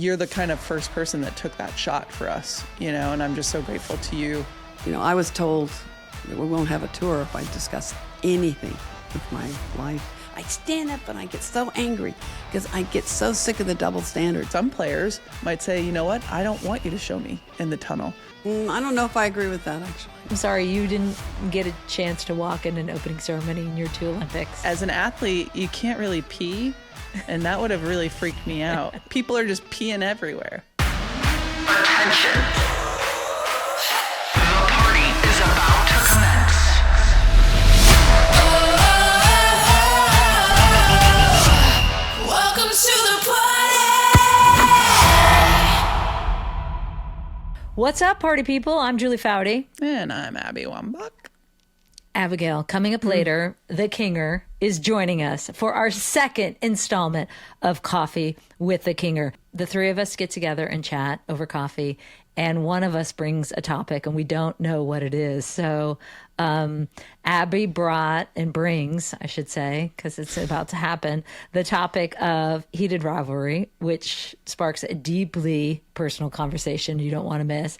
you're the kind of first person that took that shot for us, you know, and I'm just so grateful to you. You know, I was told that we won't have a tour if I discuss anything with my life. I stand up and I get so angry because I get so sick of the double standards. Some players might say, you know what, I don't want you to show me in the tunnel. I don't know if I agree with that, actually. I'm sorry you didn't get a chance to walk in an opening ceremony in your 2 Olympics. As an athlete, you can't really pee, and that would have really freaked me out. People are just peeing everywhere. Attention. The party is about to commence. Welcome to the party. What's up, party people? I'm Julie Foudy. And I'm Abby Wambach. Abigail, coming up later, the Kinger is joining us for our second installment of Coffee with the Kinger. The three of us get together and chat over coffee, and one of us brings a topic, and we don't know what it is. So Abby brings, I should say, because it's about to happen, the topic of Heated Rivalry, which sparks a deeply personal conversation you don't want to miss.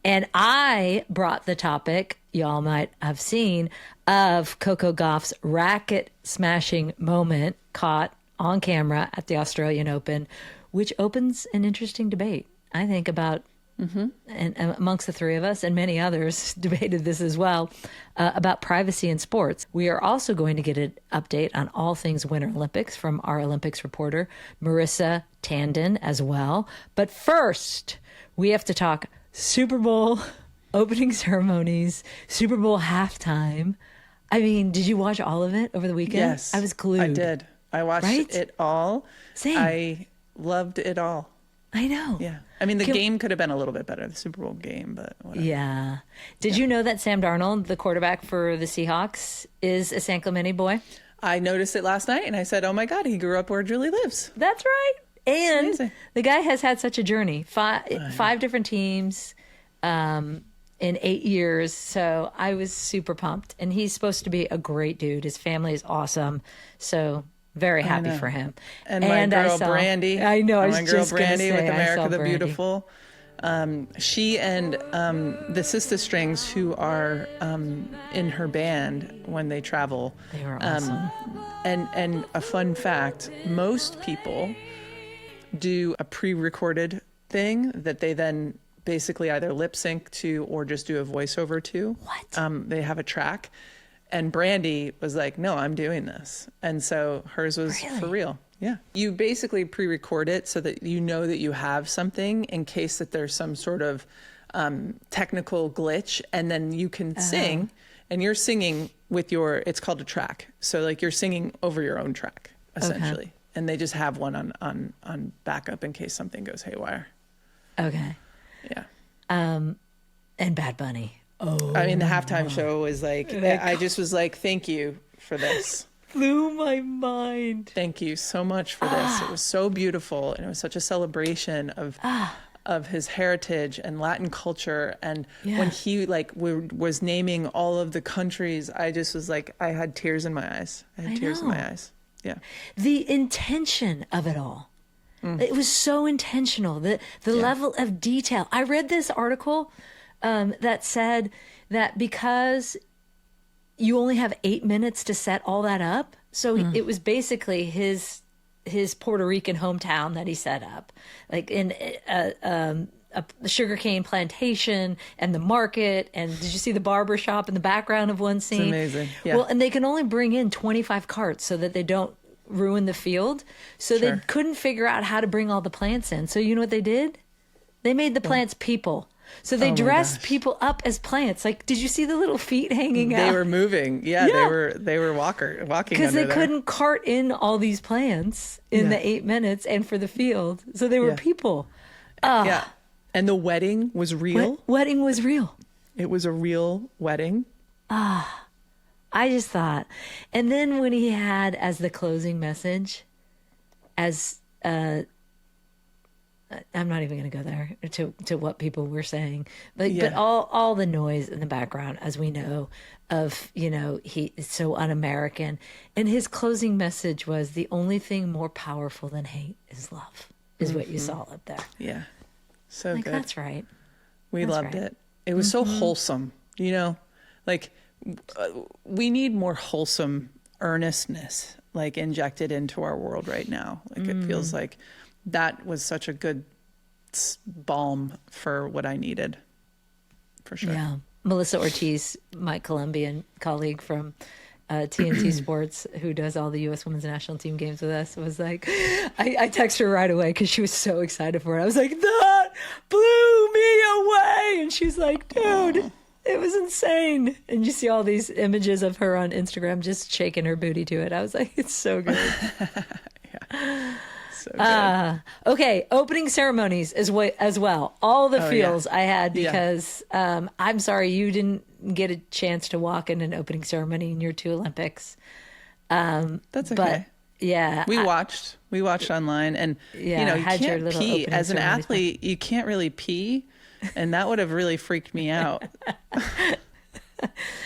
And I brought the topic, y'all might have seen, of Coco Gauff's racket smashing moment caught on camera at the Australian Open, which opens an interesting debate, I think, about, and amongst the three of us, and many others debated this as well, about privacy in sports. We are also going to get an update on all things Winter Olympics from our Olympics reporter, Marissa Tandon, as well. But first, we have to talk Super Bowl opening ceremonies, Super Bowl halftime. I mean, did you watch all of it over the weekend? Yes. I was glued. I did. I watched it all. Same. I loved it all. I know. Yeah. I mean, the game could have been a little bit better, the Super Bowl game, but whatever. Yeah. Did you know that Sam Darnold, the quarterback for the Seahawks, is a San Clemente boy? I noticed it last night, and I said, oh my God, he grew up where Julie lives. That's right. And amazing. the guy has had such a journey. Five different teams in 8 years. So I was super pumped. And he's supposed to be a great dude. His family is awesome. So very happy for him. And my girl Brandy. I know. I was my girl just going to Brandy say, with America the Brandy. Beautiful. She and the Sister Strings, who are in her band when they travel. They were awesome. And a fun fact, most people do a pre-recorded thing that they then basically either lip sync to or just do a voiceover to. What? They have a track. And Brandy was like, no, I'm doing this. And so hers was for real. Yeah. You basically pre-record it so that you know that you have something in case that there's some sort of technical glitch. And then you can sing, and you're singing with it's called a track. So like you're singing over your own track, essentially. Okay. And they just have one on backup in case something goes haywire. Okay. Yeah. And Bad Bunny. Oh, I mean, the halftime show was like, I just was like, thank you for this. Blew my mind. Thank you so much for this. It was so beautiful, and it was such a celebration of his heritage and Latin culture. And when he was naming all of the countries, I just was like, I had tears in my eyes. Yeah. The intention of it all. It was so intentional. The level of detail. I read this article that said that because you only have 8 minutes to set all that up. So it was basically his Puerto Rican hometown that he set up, like in a sugarcane plantation and the market. And did you see the barber shop in the background of one scene? It's amazing. Yeah. Well, and they can only bring in 25 carts so that they don't ruin the field. So they couldn't figure out how to bring all the plants in. So you know what they did? They made the plants people. So they dressed people up as plants. Like, did you see the little feet hanging out? They were moving. Yeah. They were walking because they couldn't cart in all these plants in the 8 minutes and for the field. So they were people. Yeah. And the wedding was real. Wedding was real. It was a real wedding. I just thought. And then when he had as the closing message, I'm not even going to go there to what people were saying, but all the noise in the background, as we know, of, he is so un-American. And his closing message was, the only thing more powerful than hate is love. is what you saw up there. Yeah. So Like, good. that's right. We That's loved right. it. It was so wholesome, you know, like we need more wholesome earnestness, like injected into our world right now. Like it feels like that was such a good balm for what I needed, for sure. Yeah. Melissa Ortiz, my Colombian colleague from TNT Sports, who does all the U.S. women's national team games with us, was like, I texted her right away because she was so excited for it. I was like, that blew me away. And she's like, dude, it was insane. And you see all these images of her on Instagram just shaking her booty to it. I was like, it's so good. So good. Okay, opening ceremonies as well. All the Oh, feels yeah. I had Yeah. because I'm sorry you didn't get a chance to walk in an opening ceremony in your 2 Olympics. That's okay. But yeah, We watched online, and Yeah, you know, you had your can't little pee opening as an ceremonies. athlete. You can't really pee, and that would have really freaked me out.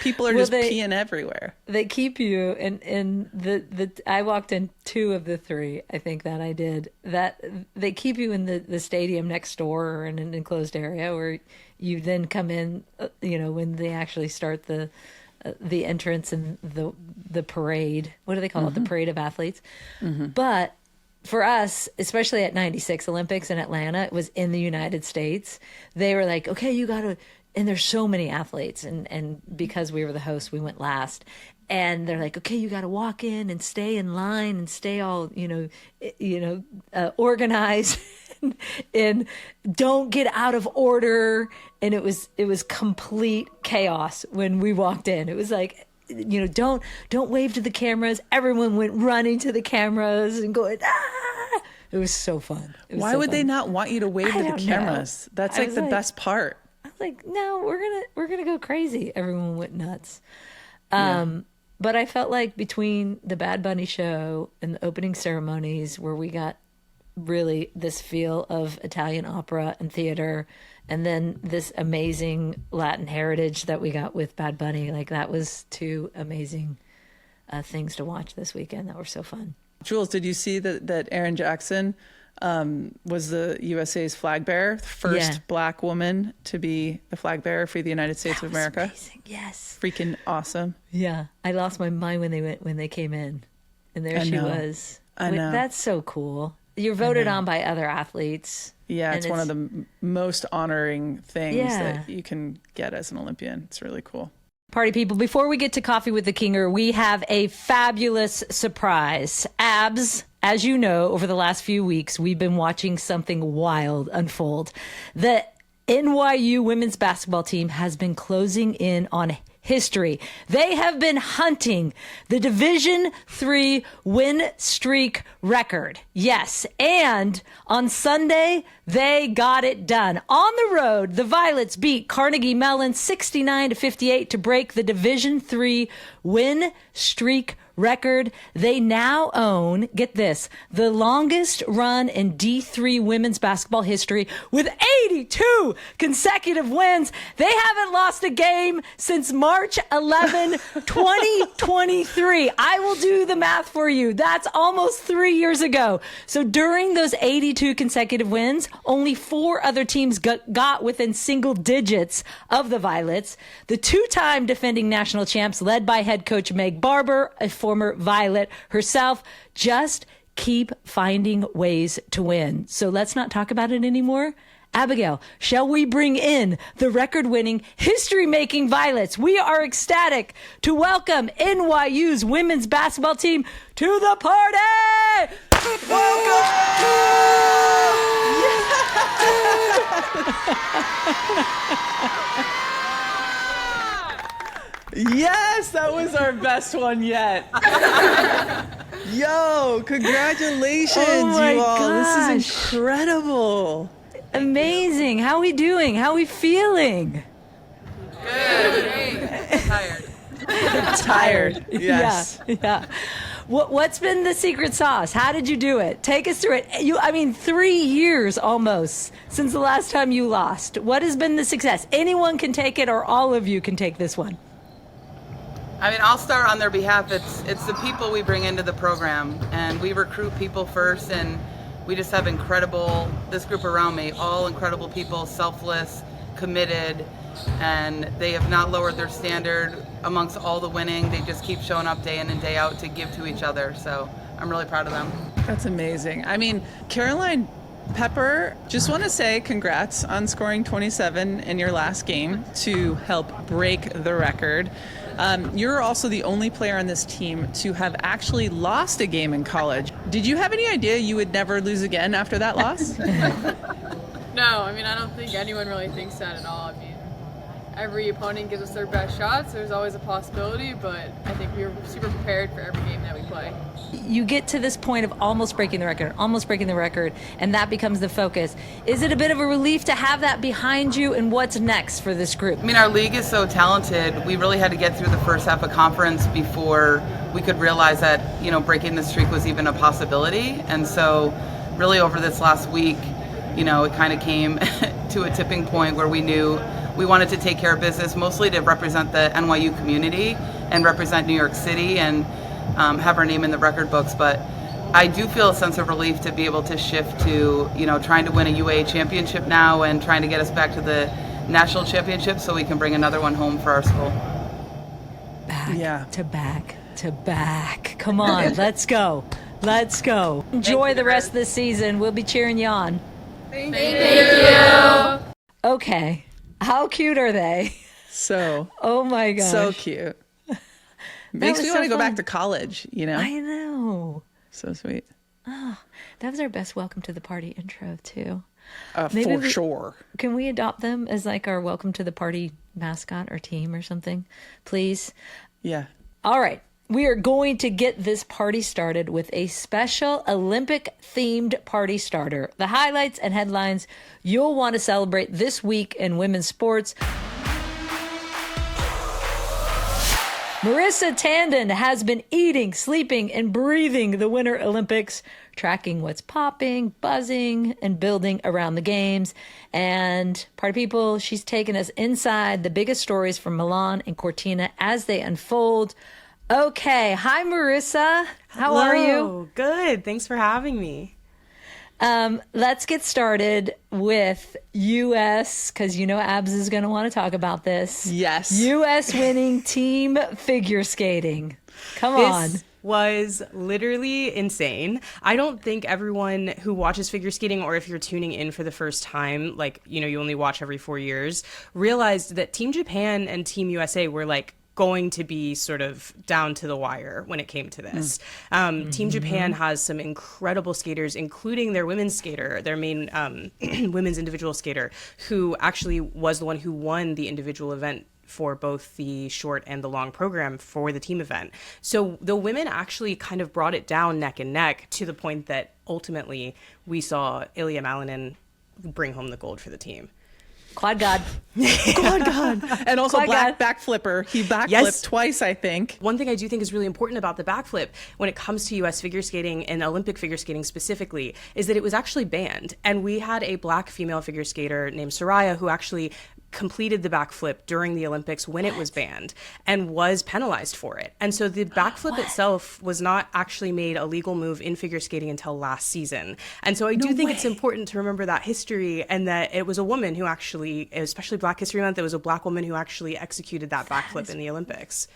People are just peeing everywhere. they keep you in the I walked in 2 of the 3, I think that I did, that they keep you in the stadium next door or in an enclosed area where you then come in, you know, when they actually start the entrance and the parade. What do they call it? The parade of athletes. But for us, especially at 96 Olympics in Atlanta, it was in the United States. They were like, okay, you got to, and there's so many athletes. And because we were the host, we went last. And they're like, okay, you got to walk in and stay in line and stay all, organized and don't get out of order. And it was complete chaos when we walked in. It was like, you know, don't wave to the cameras. Everyone went running to the cameras and going, ah! It was so fun. Why would they not want you to wave to the cameras? That's I like was the like- best part. I was like, no, we're gonna go crazy. Everyone went nuts. But I felt like between the Bad Bunny show and the opening ceremonies, where we got really this feel of Italian opera and theater, and then this amazing Latin heritage that we got with Bad Bunny, like that was 2 amazing things to watch this weekend that were so fun. Jules, did you see that Erin Jackson was the USA's flag bearer, the first Yeah. Black woman to be the flag bearer for the United States of America? Amazing. Yes. Freaking awesome. Yeah. I lost my mind when they came in, and there I she know. was. I know. That's so cool. You're voted on by other athletes. Yeah, and it's one of the most honoring things Yeah. that you can get as an Olympian. It's really cool. Party people, before we get to Coffee with the Kinger, we have a fabulous surprise. Abs, as you know, over the last few weeks, we've been watching something wild unfold. The NYU women's basketball team has been closing in on history. They have been hunting the Division III win streak record. Yes. And on Sunday, they got it done. On the road, the Violets beat Carnegie Mellon 69-58 to break the Division III win streak record. They now own, get this, the longest run in D3 women's basketball history with 82 consecutive wins. They haven't lost a game since March 11, 2023. I will do the math for you. That's almost 3 years ago. So during those 82 consecutive wins, only 4 other teams got within single digits of the Violets. The 2-time defending national champs, led by head coach Meg Barber, a former Violet herself, just keep finding ways to win. So let's not talk about it anymore. Abigail, shall we bring in the record-winning, history-making Violets? We are ecstatic to welcome NYU's women's basketball team to the party! Yes, that was our best one yet. Yo, congratulations, Oh my you all. This gosh. is incredible. Amazing. How are we doing? How are we feeling? Tired. Yes. Yeah. What's been the secret sauce? How did you do it? Take us through it. 3 years almost since the last time you lost. What has been the success? Anyone can take it, or all of you can take this one. I mean, I'll start on their behalf. It's the people we bring into the program, and we recruit people first, and we just have this group around me, all incredible people, selfless, committed, and they have not lowered their standard amongst all the winning. They just keep showing up day in and day out to give to each other. So I'm really proud of them. That's amazing. I mean, Caroline Pepper, just want to say congrats on scoring 27 in your last game to help break the record. You're also the only player on this team to have actually lost a game in college. Did you have any idea you would never lose again after that loss? No, I mean, I don't think anyone really thinks that at all. I mean, every opponent gives us their best shots. There's always a possibility, but I think we were super prepared for every game that we play. You get to this point of almost breaking the record, and that becomes the focus. Is it a bit of a relief to have that behind you, and what's next for this group? I mean, our league is so talented. We really had to get through the first half of conference before we could realize that, breaking the streak was even a possibility. And so really over this last week, it kind of came to a tipping point where we knew we wanted to take care of business, mostly to represent the NYU community and represent New York City and have our name in the record books. But I do feel a sense of relief to be able to shift to, trying to win a UA championship now and trying to get us back to the national championship so we can bring another one home for our school. Back to back. Come on, let's go. Enjoy the rest of the season. We'll be cheering you on. Thank you. Okay. How cute are they? Oh my gosh. So cute. Makes was me so want to go fun. back to college, I know. So sweet. That was our best welcome to the party intro too. Sure. Can we adopt them as like our welcome to the party mascot or team or something, please? Yeah. All right. We are going to get this party started with a special Olympic-themed party starter. The highlights and headlines you'll want to celebrate this week in women's sports. Marissa Tandon has been eating, sleeping, and breathing the Winter Olympics, tracking what's popping, buzzing, and building around the games. And party people, she's taken us inside the biggest stories from Milan and Cortina as they unfold. Okay. Hi, Marissa. How are you? Good. Thanks for having me. Let's get started with U.S. because Abs is going to want to talk about this. Yes. U.S. winning team figure skating. Come on. This was literally insane. I don't think everyone who watches figure skating, or if you're tuning in for the first time, you only watch every 4 years, realized that Team Japan and Team USA were going to be sort of down to the wire when it came to this. Team Japan has some incredible skaters, including their women's skater, their main women's individual skater, who actually was the one who won the individual event for both the short and the long program for the team event. So the women actually kind of brought it down neck and neck to the point that ultimately we saw Ilya Malinin bring home the gold for the team. Quad God. Quad God. And also Quad backflipper. He backflipped Yes. twice, I think. One thing I do think is really important about the backflip when it comes to U.S. figure skating and Olympic figure skating specifically is that it was actually banned. And we had a black female figure skater named Soraya who actually completed the backflip during the Olympics when it was banned and was penalized for it. And so the backflip itself was not actually made a legal move in figure skating until last season. And so I do think it's important to remember that history and that it was a woman who actually, especially Black History Month, it was a black woman who actually executed that backflip in the Olympics.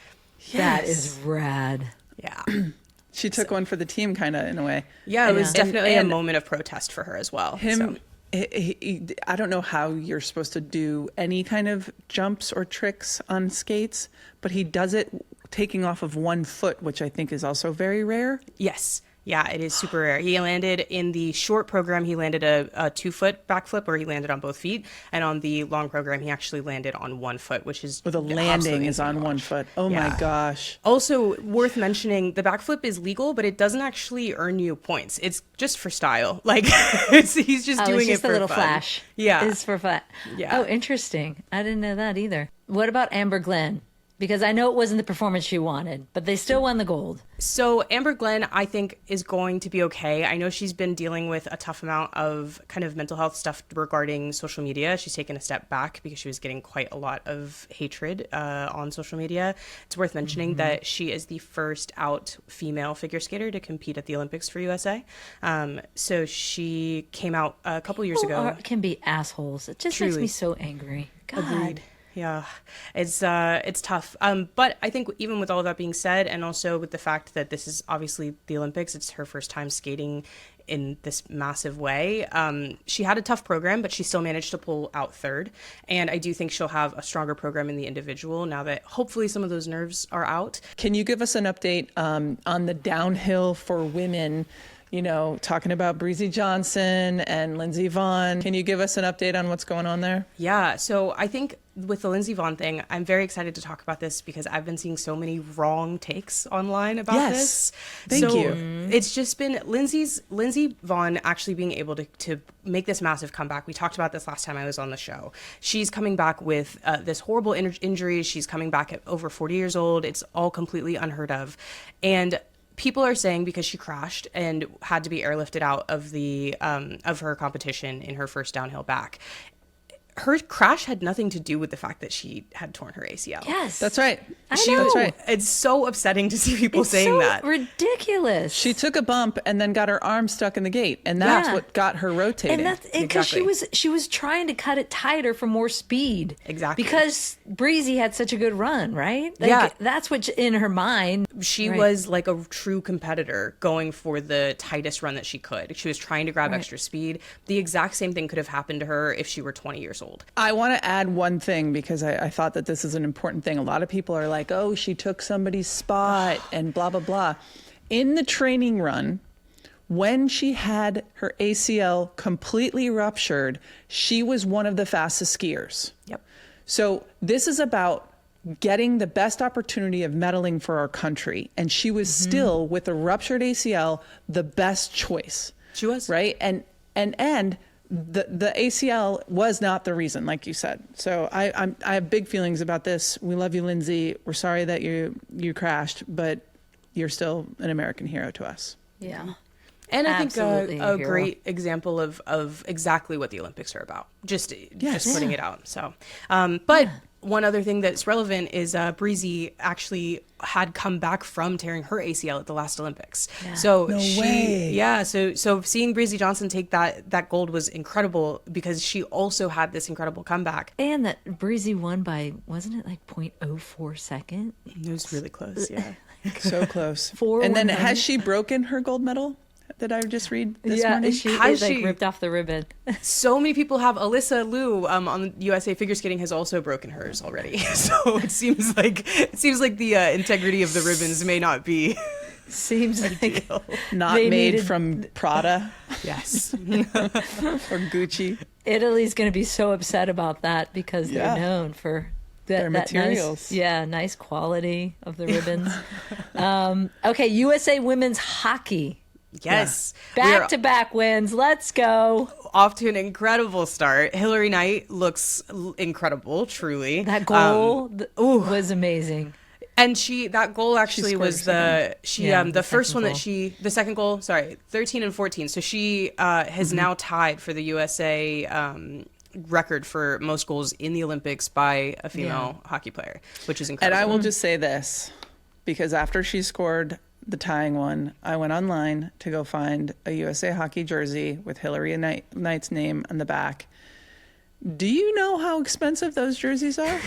That is rad. Yeah. She took one for the team, kind of, in a way. Yeah, it was definitely and a moment of protest for her as well. I don't know how you're supposed to do any kind of jumps or tricks on skates, but he does it taking off of 1 foot, which I think is also very rare. Yes. Yeah, it is super rare. He landed in the short program, he landed a 2-foot backflip where he landed on both feet. And on the long program, he actually landed on 1 foot, which is The landing is on 1 foot. Oh my gosh. Also worth mentioning, the backflip is legal, but it doesn't actually earn you points. It's just for style. He's just doing it's just it for a little fun. flash. Yeah. It's for fun. Yeah. Oh, interesting. I didn't know that either. What about Amber Glenn? Because I know it wasn't the performance she wanted, but they still won the gold. So Amber Glenn, I think, is going to be okay. I know she's been dealing with a tough amount of kind of mental health stuff regarding social media. She's taken a step back because she was getting quite a lot of hatred on social media. It's worth mentioning that she is the first out female figure skater to compete at the Olympics for USA. So she came out a couple years ago. People can be assholes. It just makes me so angry. God. Agreed. Yeah, it's tough. But I think even with all of that being said, and also with the fact that this is obviously the Olympics, it's her first time skating in this massive way. She had a tough program, but she still managed to pull out third. And I do think she'll have a stronger program in the individual now that hopefully some of those nerves are out. Can you give us an update on the downhill for women? You know, talking about Breezy Johnson and Lindsey Vonn. Can you give us an update on what's going on there? Yeah, so I think with the Lindsey Vonn thing, I'm very excited to talk about this because I've been seeing so many wrong takes online about this. Thank you. It's just been Lindsey Vonn actually being able to make this massive comeback. We talked about this last time I was on the show. She's coming back with this horrible injury. She's coming back at over 40 years old. It's all completely unheard of. And people are saying because she crashed and had to be airlifted out of the of her competition in her first downhill back. Her crash had nothing to do with the fact that she had torn her ACL. Yes. That's right. I know. That's right. It's so upsetting to see people saying so that. Ridiculous. She took a bump and then got her arm stuck in the gate, and that's what got her rotating. And that's because Exactly. she was trying to cut it tighter for more speed. Exactly. Because Breezy had such a good run, right? Like, Yeah. That's what's in her mind. She Right. was like a true competitor going for the tightest run that she could. She was trying to grab extra speed. The exact same thing could have happened to her if she were 20 years old. I want to add one thing because I thought that this is an important thing. A lot of people are like, oh, she took somebody's spot and blah, blah, blah. In the training run, when she had her ACL completely ruptured, she was one of the fastest skiers. Yep. So this is about getting the best opportunity of medaling for our country. And she was still, with a ruptured ACL, the best choice. She was. Right? And the ACL was not the reason, like you said. So I have big feelings about this. We love you, Lindsey. We're sorry that you crashed, but you're still an American hero to us. Yeah. And I think Absolutely a a hero. great example of exactly what the Olympics are about. Just putting it out. So, but one other thing that's relevant is Breezy actually had come back from tearing her ACL at the last Olympics. Yeah. So so seeing Breezy Johnson take that gold was incredible because she also had this incredible comeback. And that Breezy won by, wasn't it like 0.04 second? It was really close, yeah. So close. And And then then has she broken her gold medal? Did I just read this morning? She Has like she? ripped off the ribbon. So many people have. Alyssa Liu on USA Figure Skating has also broken hers already. So it seems like the integrity of the ribbons may not be. Seems like Not they made needed- from Prada Yes. or Gucci. Italy's going to be so upset about that because they're known for Their materials. Nice quality of the ribbons. Okay, USA women's hockey. Yes. We are Back-to-back wins. Let's go. off to an incredible start. Hilary Knight looks incredible, truly. That goal was amazing. And that goal actually was the first one goal. the second goal, 13 and 14. So she has now tied for the USA record for most goals in the Olympics by a female hockey player, which is And incredible. I will just say this, because after she scored the tying one, I went online to go find a USA Hockey jersey with Hilary Knight's name on the back. Do you know how expensive those jerseys are?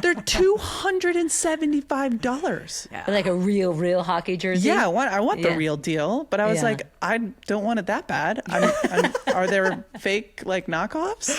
They're $275. Like a real hockey jersey. Yeah, I want the real deal, but I was like, I don't want it that bad. Are there fake like knockoffs?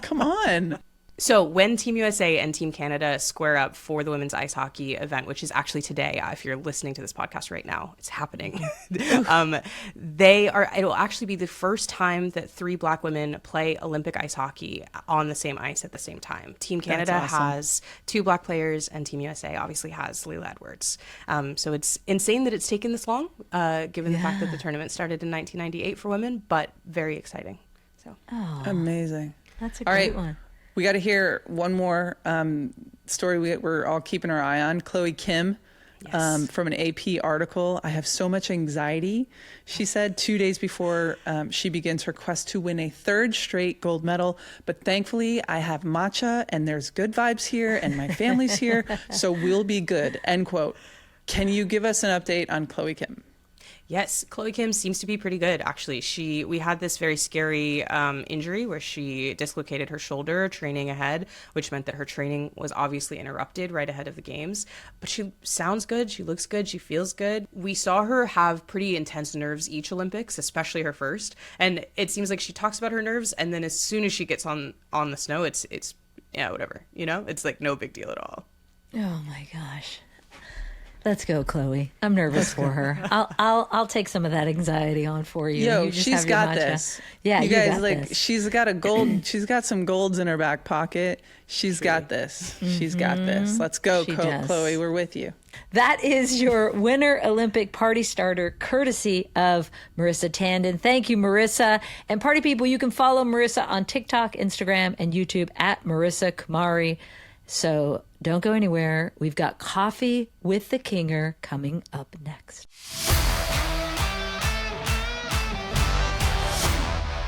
Come on. So when Team USA and Team Canada square up for the women's ice hockey event, which is actually today, if you're listening to this podcast right now, it's happening. It'll actually be the first time that 3 Black women play Olympic ice hockey on the same ice at the same time. Team Canada has 2 Black players, and Team USA obviously has Leila Edwards. So it's insane that it's taken this long, given the fact that the tournament started in 1998 for women, but very exciting. So Amazing. That's a All great right. one. We got to hear one more story we're all keeping our eye on. Chloe Kim, from an AP article. I have so much anxiety, she said, 2 days before she begins her quest to win a third straight gold medal. But thankfully, I have matcha and there's good vibes here and my family's here, so we'll be good, end quote. Can you give us an update on Chloe Kim? Yes, Chloe Kim seems to be pretty good, actually. We had this very scary injury where she dislocated her shoulder training ahead, which meant that her training was obviously interrupted right ahead of the games. But she sounds good, she looks good, she feels good. We saw her have pretty intense nerves each Olympics, especially her first. And it seems like she talks about her nerves, and then as soon as she gets on the snow, it's yeah, whatever, you know? It's like no big deal at all. Oh my gosh. Let's go, Chloe. I'm nervous for her. I'll take some of that anxiety on for you. Yo, You just she's have your got matcha. this. Yeah, you you guys, got like, this. she's got a gold. She's got some golds in her back pocket. She's got this. She's got this. Let's go, She does. Chloe. We're with you. That is your Winter Olympic party starter, courtesy of Marissa Tandon. Thank you, Marissa. And party people, you can follow Marissa on TikTok, Instagram, and YouTube at Marissa Kumari. So don't go anywhere. We've got Coffee with the Kinger coming up next.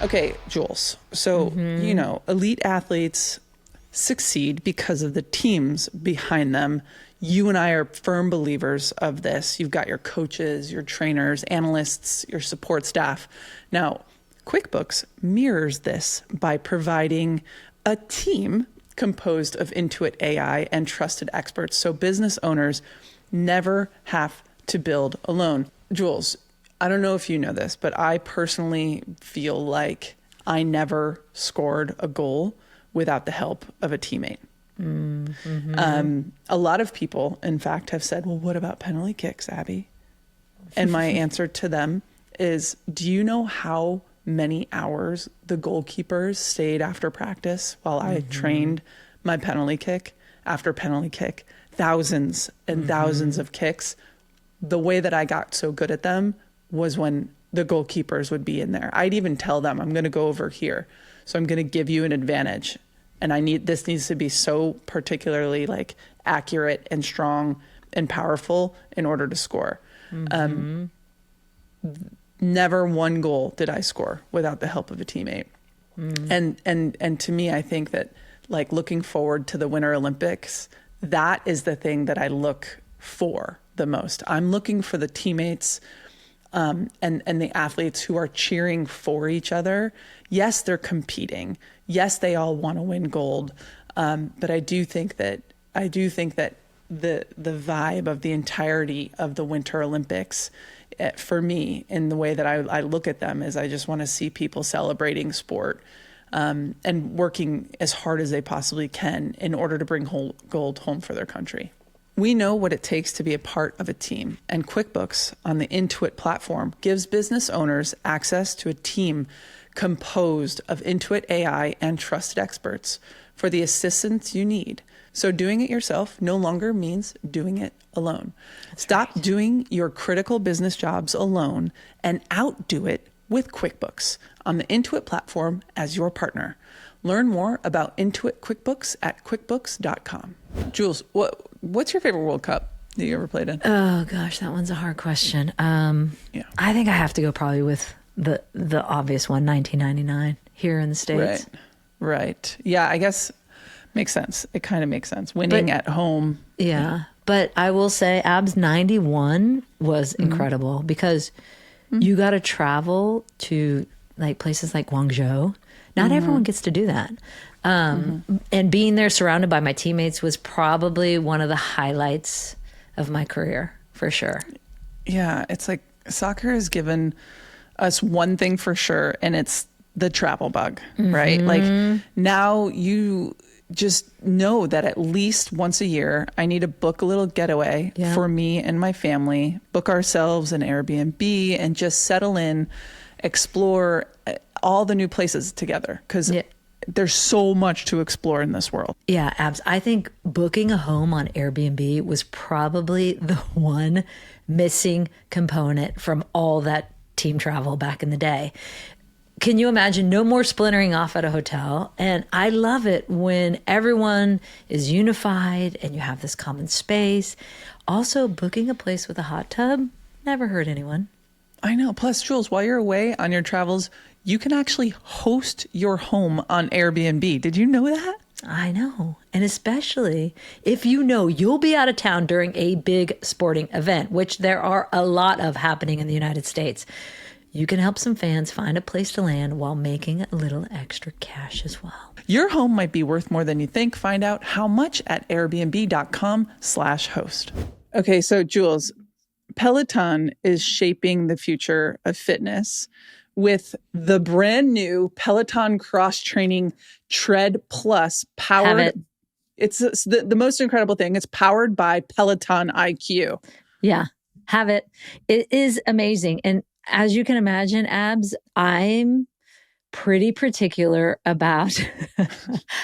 Okay, Jules. So, you know, elite athletes succeed because of the teams behind them. You and I are firm believers of this. You've got your coaches, your trainers, analysts, your support staff. Now, QuickBooks mirrors this by providing a team composed of Intuit AI and trusted experts, so business owners never have to build alone. Jules, I don't know if you know this, but I personally feel like I never scored a goal without the help of a teammate. A lot of people, in fact, have said, well, what about penalty kicks, Abby? And my answer to them is, do you know how many hours the goalkeepers stayed after practice while I trained my penalty kick after penalty kick? Thousands and thousands of kicks. The way that I got so good at them was when the goalkeepers would be in there. I'd even tell them, I'm going to go over here, so I'm going to give you an advantage, and this needs to be so particularly like accurate and strong and powerful in order to score. Never one goal did I score without the help of a teammate. And to me, I think that, like, looking forward to the Winter Olympics, that is the thing that I look for the most. I'm looking for the teammates and the athletes who are cheering for each other. Yes, they're competing. Yes, they all want to win gold. But I do think that the vibe of the entirety of the Winter Olympics, for me, in the way that I look at them, is I just want to see people celebrating sport and working as hard as they possibly can in order to bring gold home for their country. We know what it takes to be a part of a team, and QuickBooks on the Intuit platform gives business owners access to a team composed of Intuit AI and trusted experts for the assistance you need. So doing it yourself no longer means doing it alone. Stop doing your critical business jobs alone and outdo it with QuickBooks on the Intuit platform as your partner. Learn more about Intuit QuickBooks at quickbooks.com. Jules, what's your favorite World Cup that you ever played in? Oh gosh, that one's a hard question. I think I have to go probably with the obvious one, 1999 here in the States. Right. Yeah, I guess makes sense. It kind of makes sense. Winning at home. Yeah. But I will say Abs 91 was incredible because you got to travel to like places like Guangzhou. Not everyone gets to do that. And being there surrounded by my teammates was probably one of the highlights of my career, for sure. Yeah, it's like soccer has given us one thing for sure, and it's the travel bug, right? Like now you just know that at least once a year, I need to book a little getaway for me and my family, book ourselves an Airbnb, and just settle in, explore all the new places together, because there's so much to explore in this world. Yeah, Abs. I think booking a home on Airbnb was probably the one missing component from all that team travel back in the day. Can you imagine? No more splintering off at a hotel. And I love it when everyone is unified and you have this common space. Also, booking a place with a hot tub never hurt anyone. I know. Plus, Jules, while you're away on your travels, you can actually host your home on Airbnb. Did you know that? I know. And especially if you know you'll be out of town during a big sporting event, which there are a lot of happening in the United States. You can help some fans find a place to land while making a little extra cash as well. Your home might be worth more than you think. Find out how much at airbnb.com/host. Okay, so Jules, Peloton is shaping the future of fitness with the brand new Peloton Cross Training Tread Plus powered. Have it. It's the most incredible thing. It's powered by Peloton IQ. Yeah, have it. It is amazing. And as you can imagine, Abs, I'm pretty particular about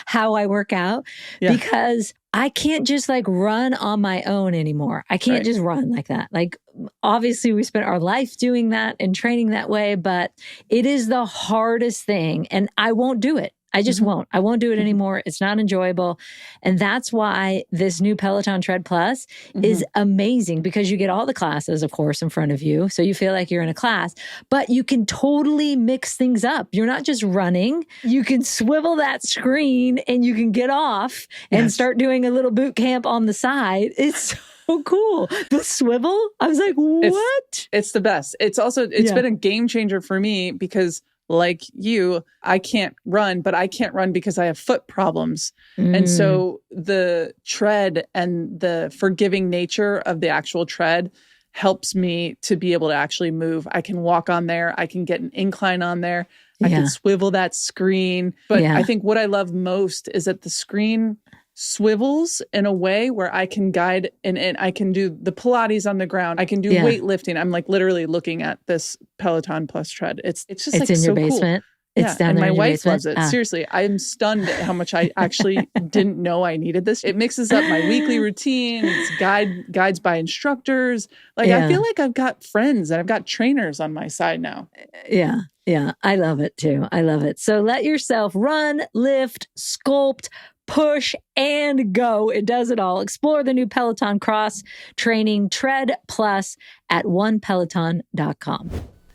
how I work out because I can't just like run on my own anymore. I can't just run like that. Like, obviously we spent our life doing that and training that way, but it is the hardest thing and I won't do it. I just won't. I won't do it anymore. It's not enjoyable. And that's why this new Peloton Tread Plus is amazing because you get all the classes, of course, in front of you. So you feel like you're in a class, but you can totally mix things up. You're not just running. You can swivel that screen and you can get off and start doing a little boot camp on the side. It's so cool. The swivel, I was like, what? It's the best. It's been a game changer for me because like you, I can't run, but I can't run because I have foot problems. And so the tread and the forgiving nature of the actual tread helps me to be able to actually move. I can walk on there. I can get an incline on there. I can swivel that screen. But I think what I love most is that the screen swivels in a way where I can guide and I can do the Pilates on the ground. I can do weightlifting. I'm like literally looking at this Peloton Plus tread. It's just like in so your basement. Cool. It's down and there my in your wife basement. loves it. Seriously, I'm stunned at how much I actually didn't know I needed this. It mixes up my weekly routine. It's guides by instructors. Like I feel like I've got friends and I've got trainers on my side now. Yeah. Yeah. I love it too. I love it. So let yourself run, lift, sculpt, push, and go. It does it all. Explore the new Peloton Cross Training Tread Plus at onepeloton.com.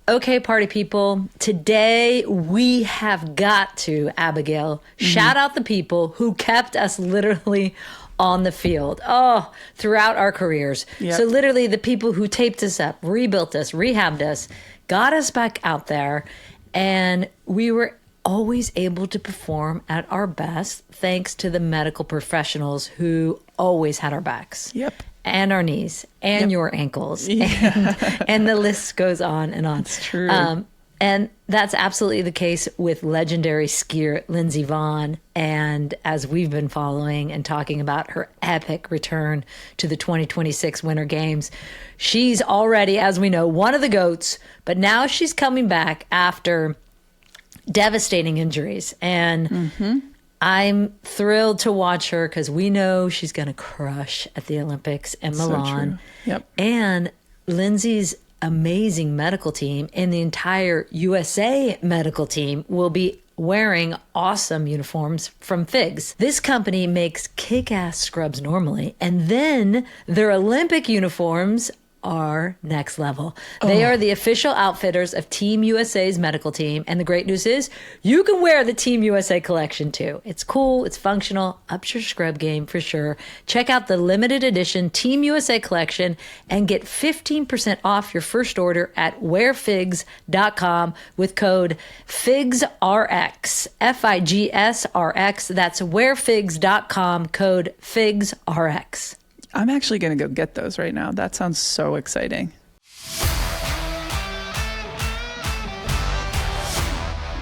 Okay, party people, today we have got to, Abigail, shout out the people who kept us literally on the field. Oh, throughout our careers. Yep. So literally the people who taped us up, rebuilt us, rehabbed us, got us back out there, and we were always able to perform at our best thanks to the medical professionals who always had our backs. Yep. And our knees and your ankles. And the list goes on and on. It's true. And that's absolutely the case with legendary skier Lindsey Vonn. And as we've been following and talking about her epic return to the 2026 Winter Games, she's already, as we know, one of the GOATs, but now she's coming back after devastating injuries. And I'm thrilled to watch her because we know she's going to crush at the Olympics in Milan. So yep. And Lindsay's amazing medical team and the entire USA medical team will be wearing awesome uniforms from Figs. This company makes kick-ass scrubs normally, and then their Olympic uniforms are next level. They are the official outfitters of Team USA's medical team. And the great news is you can wear the Team USA collection too. It's cool. It's functional. Ups your scrub game for sure. Check out the limited edition Team USA collection and get 15% off your first order at wearfigs.com with code FIGSRX. FIGSRX. That's wearfigs.com, code FIGSRX. I'm actually going to go get those right now. That sounds so exciting.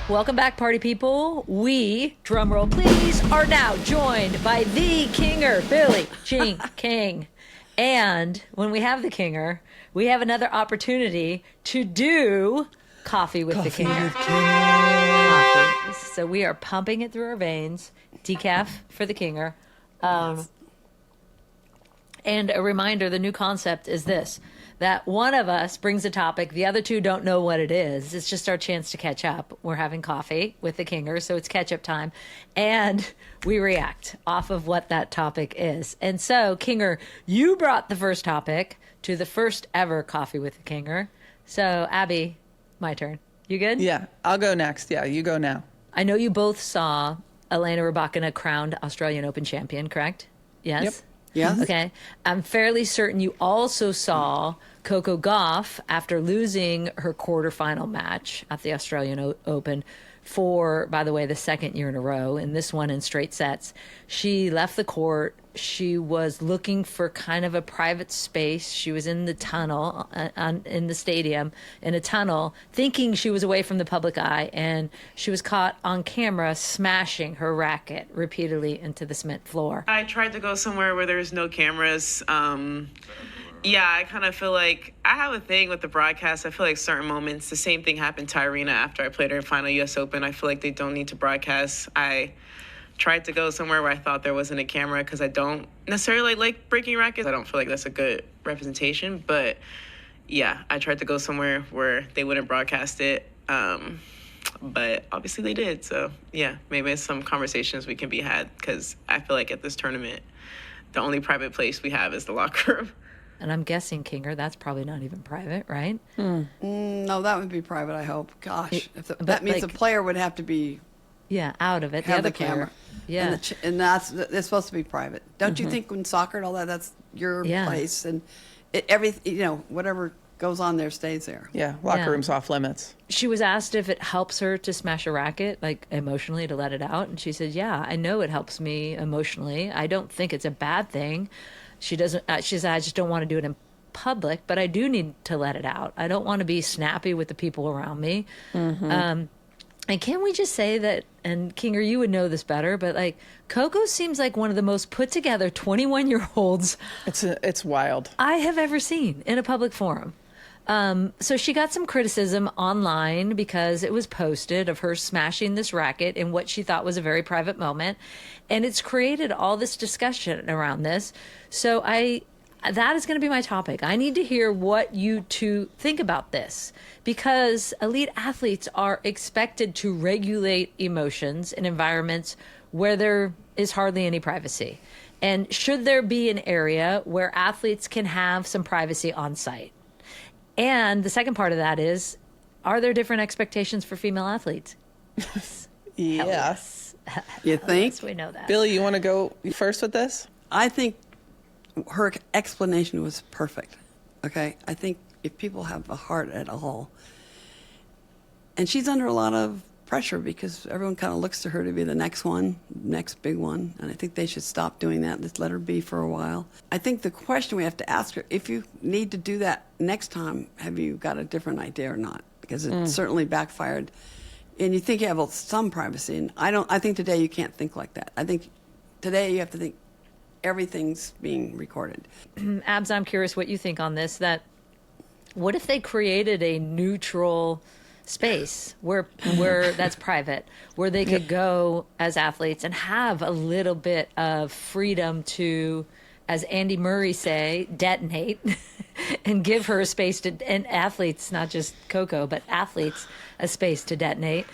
Welcome back, party people. We, drumroll please, are now joined by the Kinger, Billie Jean King. And when we have the Kinger, we have another opportunity to do Coffee with the Kinger. Coffee. So we are pumping it through our veins. Decaf for the Kinger. And a reminder, the new concept is this. that one of us brings a topic, the other two don't know what it is. It's just our chance to catch up. We're having coffee with the Kinger, so it's catch-up time. And we react off of what that topic is. And so, Kinger, you brought the first topic to the first ever Coffee with the Kinger. So, Abby, my turn. You good? Yeah, I'll go next. Yeah, you go now. I know you both saw Elena Rybakina crowned Australian Open champion, correct? Yes? Yep. Yes. Okay. I'm fairly certain you also saw Coco Gauff after losing her quarterfinal match at the Australian Open for, by the way, the second year in a row, and this one in straight sets. She left the court. She was looking for kind of a private space. She was in the tunnel, in the stadium, in a tunnel, thinking she was away from the public eye, and she was caught on camera smashing her racket repeatedly into the cement floor. I tried to go somewhere where there's no cameras. Yeah, I kind of feel like I have a thing with the broadcast. I feel like certain moments, the same thing happened to Irina after I played her in final US Open. I feel like they don't need to broadcast. I tried to go somewhere where I thought there wasn't a camera because I don't necessarily like breaking rackets. I don't feel like that's a good representation. But yeah, I tried to go somewhere where they wouldn't broadcast it. But obviously they did. So yeah, maybe it's some conversations we can be had because I feel like at this tournament, the only private place we have is the locker room. And I'm guessing, Kinger, that's probably not even private, right? No, that would be private, I hope. Gosh, But, that means like, the player would have to be Yeah, out of it. have other the camera. player. Yeah. And that's it's supposed to be private. Don't you think in soccer and all that, that's your Yeah. place, and whatever goes on there stays there. Yeah, locker Yeah. room's off limits. She was asked if it helps her to smash a racket, like emotionally, to let it out. And she said, yeah, I know it helps me emotionally. I don't think it's a bad thing. She said, I just don't want to do it in public, but I do need to let it out. I don't want to be snappy with the people around me. And can we just say that, and Kinger, you would know this better, but like Coco seems like one of the most put together 21-year-olds It's wild. I have ever seen in a public forum. So she got some criticism online because it was posted of her smashing this racket in what she thought was a very private moment. And it's created all this discussion around this. So that is going to be my topic. I need to hear what you two think about this, because elite athletes are expected to regulate emotions in environments where there is hardly any privacy. And should there be an area where athletes can have some privacy on site? And the second part of that is, are there different expectations for female athletes? Yeah. Yes. You think? Yes, we know that. Billy, you want to go first with this? I think her explanation was perfect. Okay, I think if people have a heart at all, and she's under a lot of pressure because everyone kind of looks to her to be the next big one, and I think they should stop doing that. Just let her be for a while. I think the question we have to ask her, if you need to do that next time, have you got a different idea or not? Because it certainly backfired, and you think you have some privacy, and I think today you can't think like that. I think today you have to think everything's being recorded. Abs, I'm curious what you think on this. That what if they created a neutral space where that's private, where they could go as athletes and have a little bit of freedom to, as Andy Murray say, detonate and give her a space to, and athletes, not just Coco, but athletes, a space to detonate,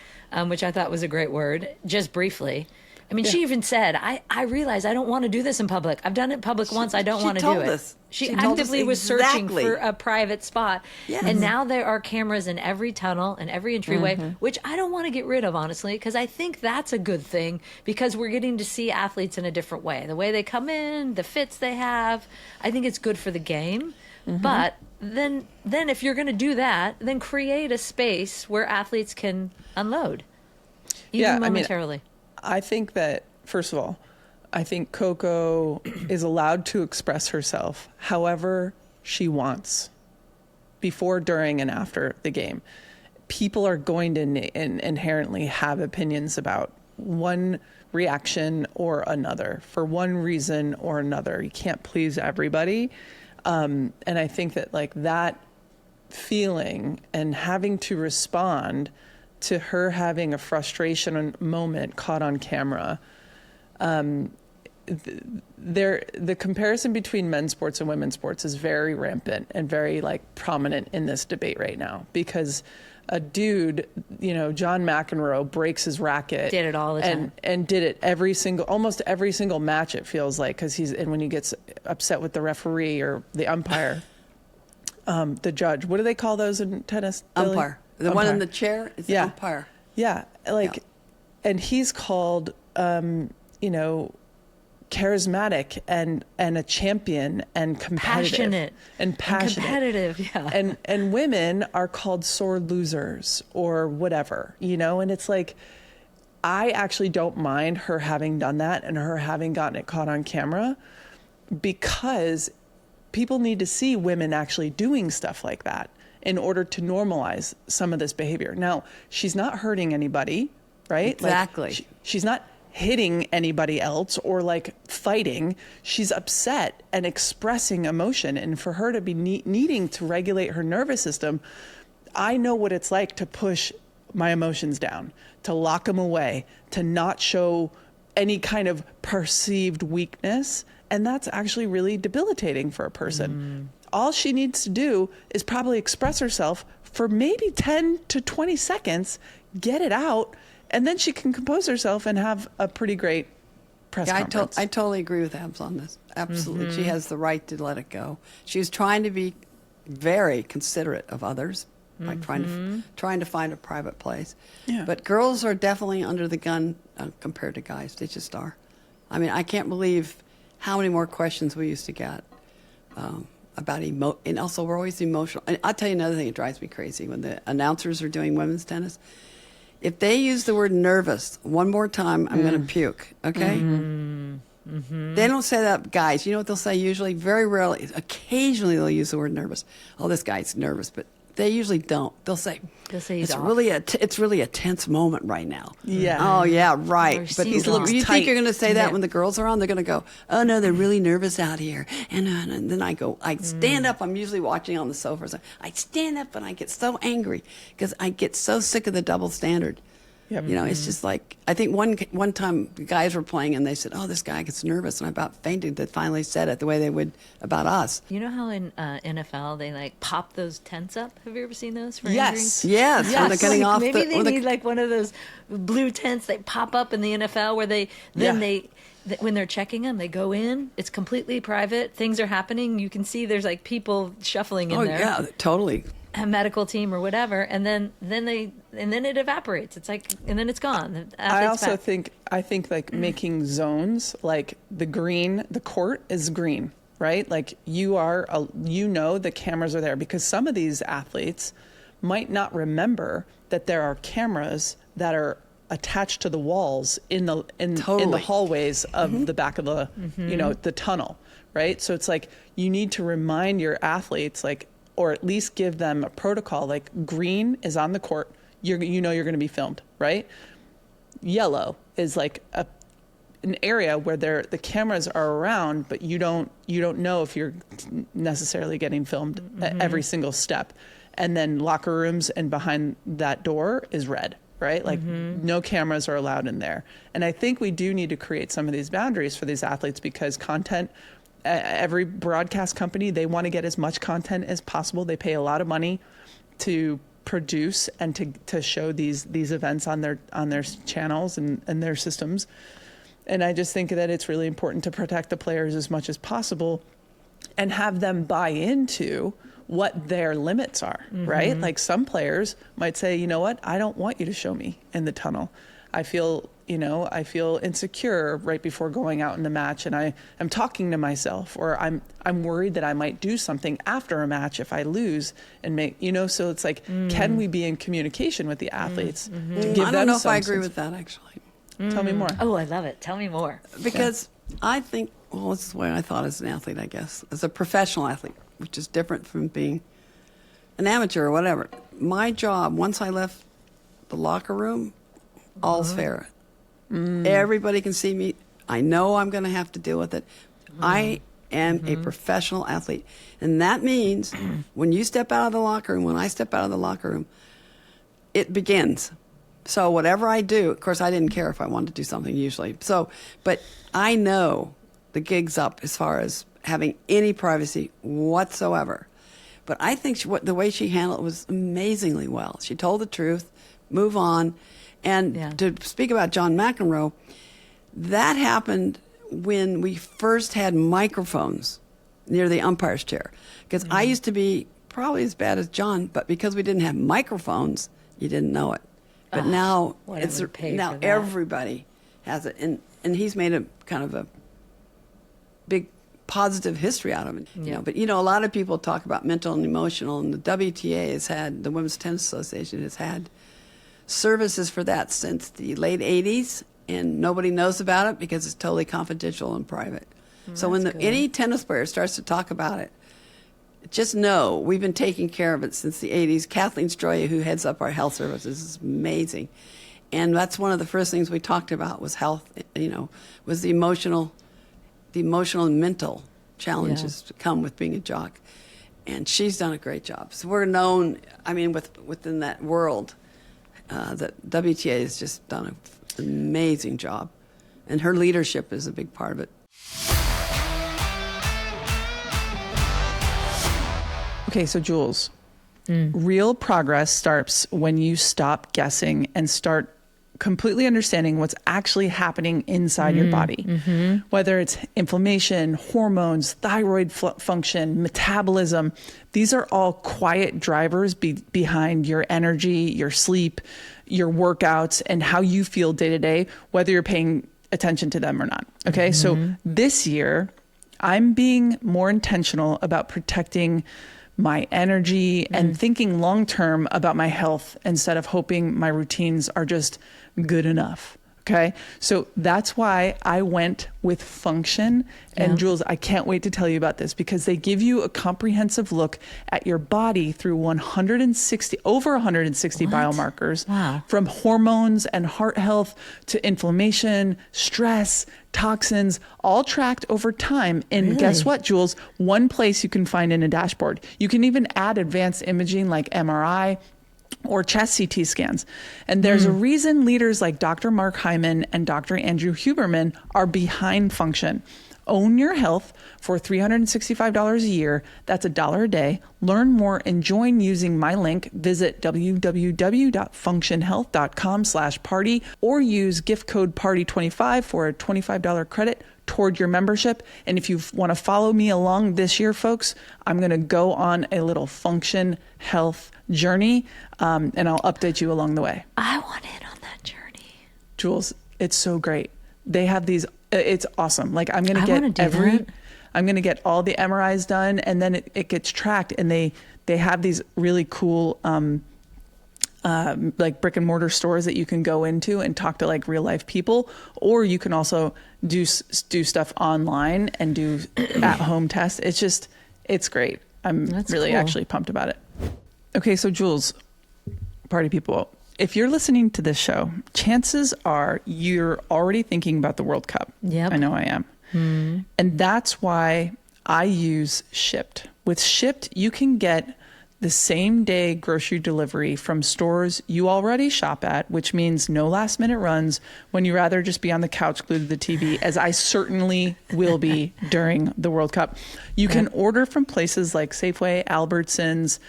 which I thought was a great word, just briefly. I mean, she even said, I realize I don't want to do this in public. I've done it in public once. I don't want to do it. She actively was searching for a private spot. Yes. And now there are cameras in every tunnel and every entryway, which I don't want to get rid of, honestly, because I think that's a good thing, because we're getting to see athletes in a different way. The way they come in, the fits they have. I think it's good for the game. But then if you're going to do that, then create a space where athletes can unload, even momentarily. I think that, first of all, I think Coco is allowed to express herself however she wants, before, during, and after the game. People are going to inherently have opinions about one reaction or another, for one reason or another. You can't please everybody. And I think that like that feeling and having to respond to her having a frustration moment caught on camera the comparison between men's sports and women's sports is very rampant and very like prominent in this debate right now, because a dude, John McEnroe breaks his racket. Did it all the time. And did it almost every single match, it feels like, because when he gets upset with the referee or the umpire, the judge. What do they call those in tennis, Billy? Umpire. The one in the chair is the umpire. Yeah. And he's called, charismatic and a champion and competitive. Passionate. And competitive, yeah. And women are called sore losers or whatever, and it's like, I actually don't mind her having done that and her having gotten it caught on camera, because people need to see women actually doing stuff like that in order to normalize some of this behavior. Now, she's not hurting anybody, right? Exactly. Like, she's not hitting anybody else or like fighting. She's upset and expressing emotion. And for her to be needing to regulate her nervous system, I know what it's like to push my emotions down, to lock them away, to not show any kind of perceived weakness. And that's actually really debilitating for a person. All she needs to do is probably express herself for maybe 10 to 20 seconds, get it out, and then she can compose herself and have a pretty great press conference. I totally agree with Abs on this. Absolutely. She has the right to let it go. She was trying to be very considerate of others by trying to find a private place. Yeah. But girls are definitely under the gun compared to guys. They just are. I mean, I can't believe how many more questions we used to get about and also we're always emotional. And I'll tell you another thing that drives me crazy when the announcers are doing women's tennis. If they use the word nervous one more time, I'm going to puke, okay? They don't say that, guys. You know what they'll say usually? Very rarely. Occasionally they'll use the word nervous. Oh, this guy's nervous, but they usually don't. They'll say he's it's off. it's really a tense moment right now. Yeah. Oh, yeah, right. Or But he's you tight. think you're going to say that Yeah. when the girls are on? They're going to go, oh, no, they're really nervous out here. And then I stand up. I'm usually watching on the sofa. So I stand up and I get so angry because I get so sick of the double standard. Yep. It's just like, I think one time the guys were playing and they said, oh, this guy gets nervous. And I about fainted. They finally said it the way they would about us. You know how in NFL they like pop those tents up? Have you ever seen those for Yes. injuries? Yes. When they're getting off Maybe they or need like one of those blue tents they pop up in the NFL where when they're checking them, they go in. It's completely private. Things are happening. You can see there's like people shuffling in there. Oh, yeah, totally. A medical team or whatever, and then it evaporates. It's like, and then it's gone. The I athlete's also back. think like making zones, like the court is green, right? Like the cameras are there, because some of these athletes might not remember that there are cameras that are attached to the walls in the hallways of the back of the the tunnel, right? So it's like you need to remind your athletes, like, or at least give them a protocol, like green is on the court, you're going to be filmed, right? Yellow is like an area where the cameras are around, but you don't know if you're necessarily getting filmed at every single step. And then locker rooms and behind that door is red, right? Like no cameras are allowed in there. And I think we do need to create some of these boundaries for these athletes, because content, every broadcast company, they want to get as much content as possible. They pay a lot of money to produce and to show these events on their channels and their systems. And I just think that it's really important to protect the players as much as possible and have them buy into what their limits are, right? Like some players might say, you know what, I don't want you to show me in the tunnel. I feel insecure right before going out in the match, and I'm talking to myself, or I'm worried that I might do something after a match if I lose and so it's like, can we be in communication with the athletes to give them I don't know if I some agree sense- with that, actually. Tell me more. Oh, I love it. Tell me more. Because I think, well, this is the way I thought as an athlete, I guess, as a professional athlete, which is different from being an amateur or whatever. My job, once I left the locker room, all's fair. Everybody can see me. I know I'm going to have to deal with it. I am a professional athlete. And that means when you step out of the locker room, when I step out of the locker room, it begins. So whatever I do, of course, I didn't care if I wanted to do something usually. So, but I know the gig's up as far as having any privacy whatsoever. But I think the way she handled it was amazingly well. She told the truth, move on. And to speak about John McEnroe, that happened when we first had microphones near the umpire's chair. Because I used to be probably as bad as John, but because we didn't have microphones, you didn't know it. But now everybody has it, and he's made a kind of a big positive history out of it. You know, but a lot of people talk about mental and emotional, and the WTA the Women's Tennis Association has had services for that since the late '80s, and nobody knows about it because it's totally confidential and private. So when any tennis player starts to talk about it, just know we've been taking care of it since the 80s. Kathleen Stroya, who heads up our health services, is amazing. And that's one of the first things we talked about was health, was the emotional and mental challenges that come with being a jock. And she's done a great job. So we're known, within that world, that WTA has just done an amazing job. And her leadership is a big part of it. Okay, so Jules, real progress starts when you stop guessing and start completely understanding what's actually happening inside your body. Whether it's inflammation, hormones, thyroid function, metabolism, these are all quiet drivers behind your energy, your sleep, your workouts, and how you feel day to day, whether you're paying attention to them or not. Okay, so this year, I'm being more intentional about protecting my energy and thinking long-term about my health instead of hoping my routines are just good enough. Okay. So that's why I went with Function. And Jules, I can't wait to tell you about this because they give you a comprehensive look at your body through over 160 biomarkers, from hormones and heart health to inflammation, stress, toxins, all tracked over time. And guess what, Jules? One place you can find in a dashboard. You can even add advanced imaging like MRI or chest CT scans. And there's a reason leaders like Dr. Mark Hyman and Dr. Andrew Huberman are behind Function. Own your health for $365 a year. That's $1 a day. Learn more and join using my link. Visit www.functionhealth.com/party or use gift code PARTY25 for a $25 credit toward your membership. And if you want to follow me along this year, folks, I'm going to go on a little Function Health journey, and I'll update you along the way. I want in on that journey. Jules, it's so great. They have these, it's awesome. Like I'm going to get all the MRIs done, and then it gets tracked, and they have these really cool, like brick and mortar stores that you can go into and talk to like real life people, or you can also do stuff online and do at home tests. It's great. That's really cool. Actually pumped about it. Okay, so Jules, party people, if you're listening to this show, chances are you're already thinking about the World Cup. Yep. I know I am. And that's why I use Shipt. With Shipt, you can get the same day grocery delivery from stores you already shop at, which means no last minute runs when you'd rather just be on the couch glued to the TV, as I certainly will be during the World Cup. You can order from places like Safeway, Albertsons,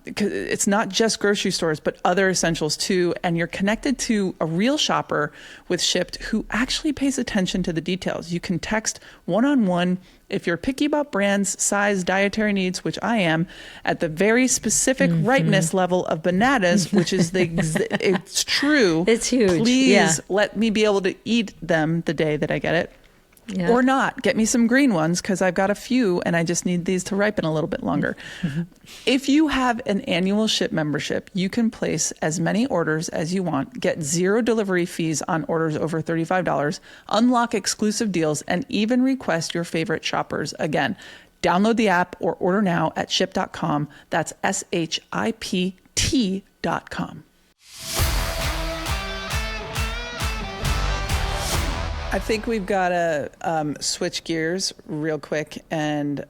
because it's not just grocery stores, but other essentials too. And you're connected to a real shopper with Shipt who actually pays attention to the details. You can text one-on-one if you're picky about brands, size, dietary needs, which I am, at the very specific ripeness level of bananas, which is it's true. It's huge. Please let me be able to eat them the day that I get it. Yeah. Or not. Get me some green ones because I've got a few and I just need these to ripen a little bit longer. If you have an annual Shipt membership, you can place as many orders as you want, get 0 delivery fees on orders over $35, unlock exclusive deals, and even request your favorite shoppers again. Download the app or order now at shipt.com. That's SHIPT.com. I think we've got to switch gears real quick and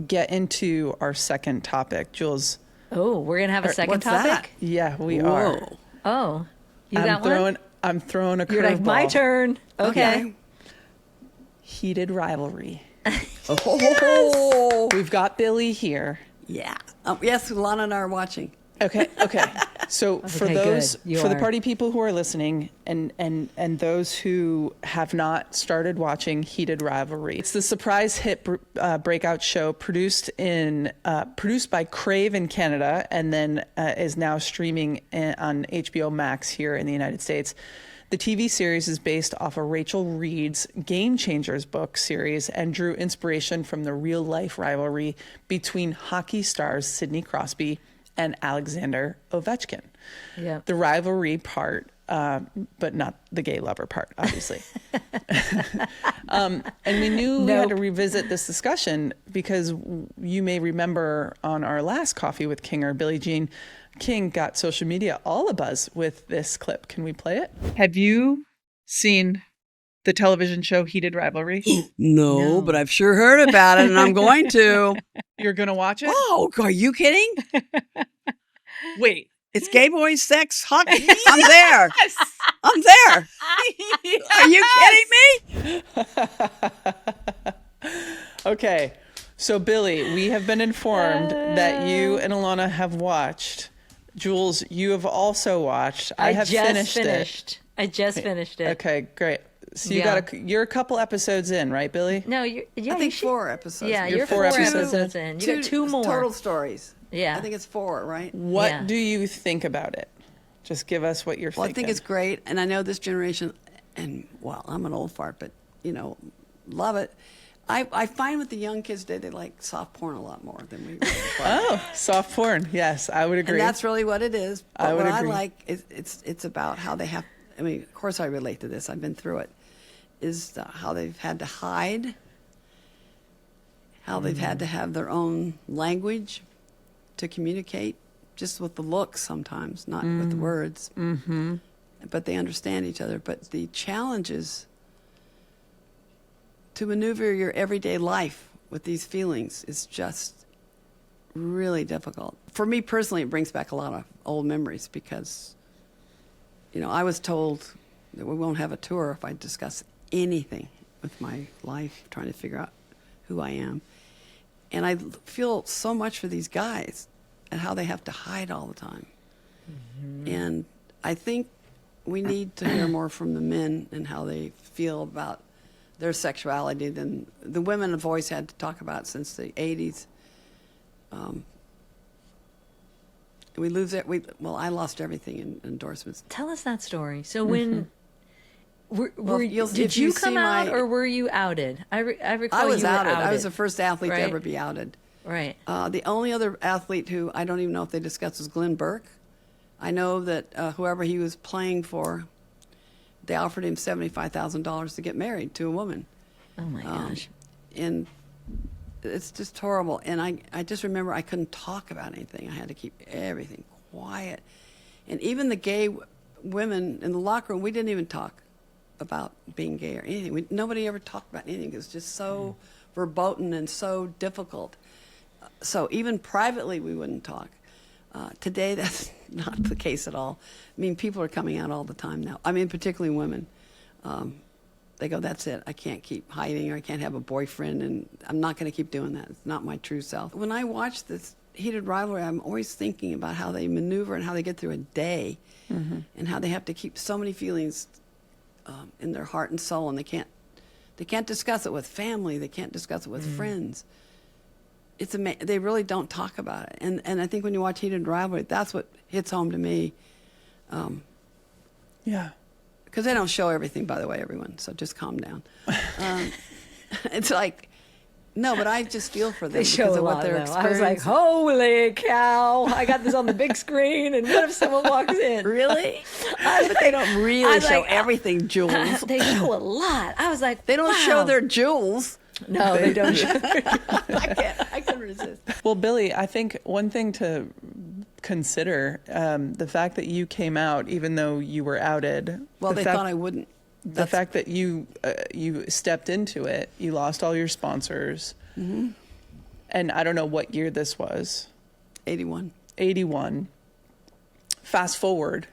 get into our second topic. Jules. Oh, we're going to have a second topic? Yeah, we are. Oh, you got one? I'm throwing a curveball. You're like, my turn. Okay. Heated Rivalry. Oh, We've got Billie here. yeah. Yes, Lana and I are watching. Okay. So for Okay, those, good. You for the are. party people who are listening and those who have not started watching Heated Rivalry, it's the surprise hit breakout show produced by Crave in Canada and then is now streaming on HBO Max here in the United States. The TV series is based off of Rachel Reed's Game Changers book series and drew inspiration from the real-life rivalry between hockey stars Sidney Crosby and Alexander Ovechkin. Yeah. The rivalry part, but not the gay lover part, obviously. And we knew we had to revisit this discussion because you may remember on our last Coffee with Kinger, Billie Jean King got social media all abuzz with this clip. Can we play it? Have you seen the television show Heated Rivalry? No, but I've sure heard about it, and I'm going to. You're going to watch it? Oh, are you kidding? Wait. It's gay boy sex hockey. I'm there. I'm there. Are you kidding me? Okay. So, Billie, we have been informed that you and Alana have watched. Jules, you have also watched. I have finished it. I just finished it. Okay, great. So Yeah. you're a couple episodes in, right, Billie? No, I think 4 episodes. Yeah, You're you're four 4 episodes episodes in. You got 2 more. Total stories. Yeah. I think it's 4, right? What Yeah. do you think about it? Just give us what you're Well, thinking. I think it's great, and I know this generation, and well, I'm an old fart, but love it. I find with the young kids today, they like soft porn a lot more than we. Oh, soft porn. Yes, I would agree. And that's really what it is. But I would what agree. I like is it's about how they have. I mean, of course, I relate to this. I've been through it. Is how they've had to hide. How they've had to have their own language to communicate, just with the looks sometimes, not with the words. Mm-hmm. But they understand each other. But the challenges to maneuver your everyday life with these feelings is just really difficult. For me personally, it brings back a lot of old memories because, I was told that we won't have a tour if I discuss anything with my life, trying to figure out who I am. And I feel so much for these guys and how they have to hide all the time. Mm-hmm. And I think we need to hear more from the men and how they feel about their sexuality than the women have always had to talk about since the 80s. We lose it. I lost everything in endorsements. Tell us that story. So when did if you you come see out my- or were you outed? I recall I was you were outed. outed. I was the first athlete right? to ever be outed. Right. The only other athlete who I don't even know if they discussed was Glenn Burke. I know that whoever he was playing for, they offered him $75,000 to get married to a woman. Oh my gosh. And it's just horrible. And I just remember I couldn't talk about anything. I had to keep everything quiet. And even the gay women in the locker room, we didn't even talk about being gay or anything. Nobody ever talked about anything. It was just so verboten and so difficult. So even privately, we wouldn't talk. Today, that's not the case at all. I mean, people are coming out all the time now. I mean, particularly women. They go, that's it. I can't keep hiding, or I can't have a boyfriend, and I'm not going to keep doing that. It's not my true self. When I watch this Heated Rivalry, I'm always thinking about how they maneuver and how they get through a day, and how they have to keep so many feelings in their heart and soul, and they can't discuss it with family. They can't discuss it with friends. It's they really don't talk about it, and I think when you watch Heated Rivalry, that's what hits home to me. Yeah. Because they don't show everything, by the way, everyone. So just calm down. It's like, no, but I just feel for them They show because a of what lot, they're though. I was experiencing. like, holy cow, I got this on the big screen, and what if someone walks in? Really? But they don't really I was show like, everything, Jules. They show a lot. I was like, They don't wow. show their jewels. No, they don't show I couldn't resist. Well, Billie, I think one thing to consider, the fact that you came out even though you were outed. Well, they thought I wouldn't. The fact that you stepped into it, you lost all your sponsors. Mm-hmm. And I don't know what year this was. 81. 81. Fast forward,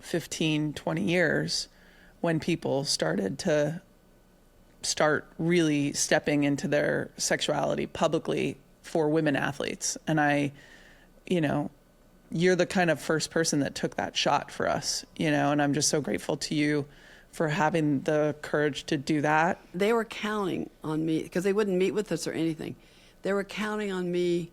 15, 20 years when people started really stepping into their sexuality publicly for women athletes. And you're the kind of first person that took that shot for us, and I'm just so grateful to you for having the courage to do that. They were counting on me because they wouldn't meet with us or anything. They were counting on me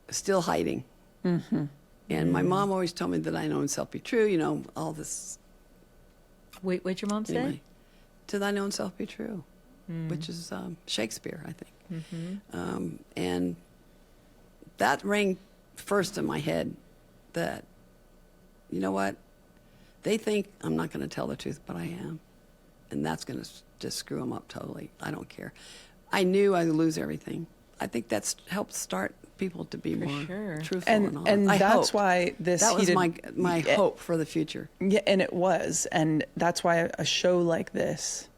still hiding. Mm-hmm. And my mom always told me that I know self be true, all this. Wait, what'd your mom say? Anyway, to thy known self be true, which is Shakespeare, I think. Mm-hmm. And that rang first in my head that, you know what? They think I'm not going to tell the truth, but I am. And that's going to just screw them up totally. I don't care. I knew I would lose everything. I think that's helped start people to be more truthful and honest. And I that's hoped. why this that was heated, my hope for the future. Yeah, and it was. And that's why a show like this,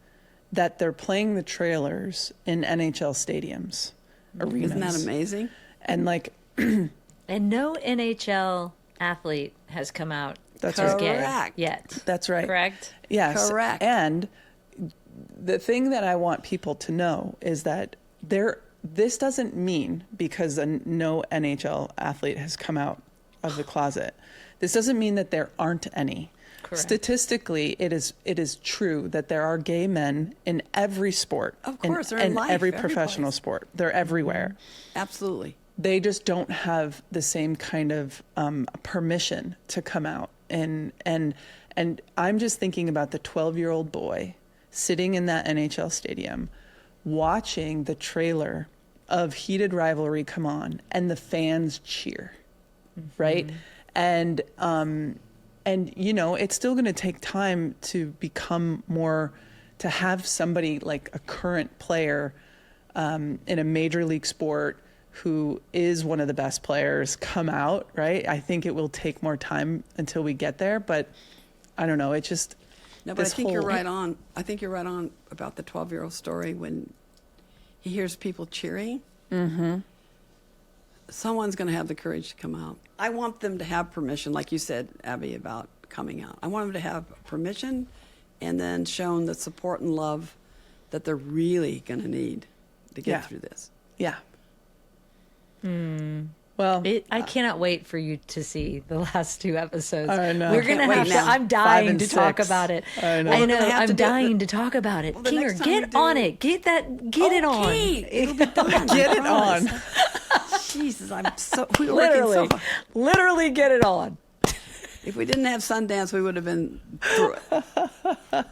that they're playing the trailers in NHL stadiums, arenas. Isn't that amazing? And and no NHL athlete has come out. That's as right. gay Correct. yet. That's right. Correct? Yes. Correct. And the thing that I want people to know is that this doesn't mean because no NHL athlete has come out of the closet. This doesn't mean that there aren't any. Correct. Statistically, it is true that there are gay men in every sport. Of course, they're in life, every every professional place. sport. They're everywhere. Absolutely. They just don't have the same kind of permission to come out. And I'm just thinking about the 12-year-old boy sitting in that NHL stadium, watching the trailer of Heated Rivalry come on, and the fans cheer, right? And it's still going to take time to become more, to have somebody like a current player in a major league sport who is one of the best players come out, right? I think it will take more time until we get there, but I don't know. It just No, but I think you're right on. I think you're right on about the 12-year-old story when he hears people cheering. Mm-hmm. Someone's going to have the courage to come out. I want them to have permission, like you said, Abby, about coming out. I want them to have permission and then shown the support and love that they're really going to need to get through this. Yeah. Well, I cannot wait for you to see the last two episodes. I know. We're going to Can't have wait to. now. I'm dying 5 and to talk 6. about it. I know. I We're know. gonna have I'm to do it. dying to talk about it. Well, the Kinger, next time we get do- on it. Get it on. Okay, it'll be done. get it on. Jesus, we were working so hard. Literally get it on. If we didn't have Sundance, we would have been through it.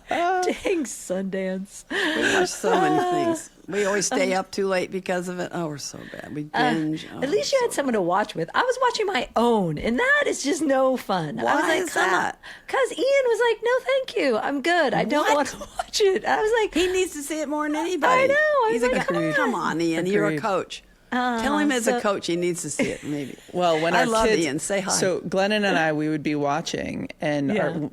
Dang Sundance. We watch so many things. We always stay up too late because of it. Oh, we're so bad. We binge. At least you had someone to watch with. I was watching my own, and that is just no fun. I was Why like, is that? Because Ian was like, "No, thank you. I'm good. I don't want to watch it." I was like, He needs to see it more than anybody. I know. I He's was a like, guy. Come on, Ian. You're a Agreed. coach. Tell him as so- a coach he needs to see it, maybe. Well, when I our love kids, Ian. Say hi. So Glennon and I, we would be watching, and Yeah.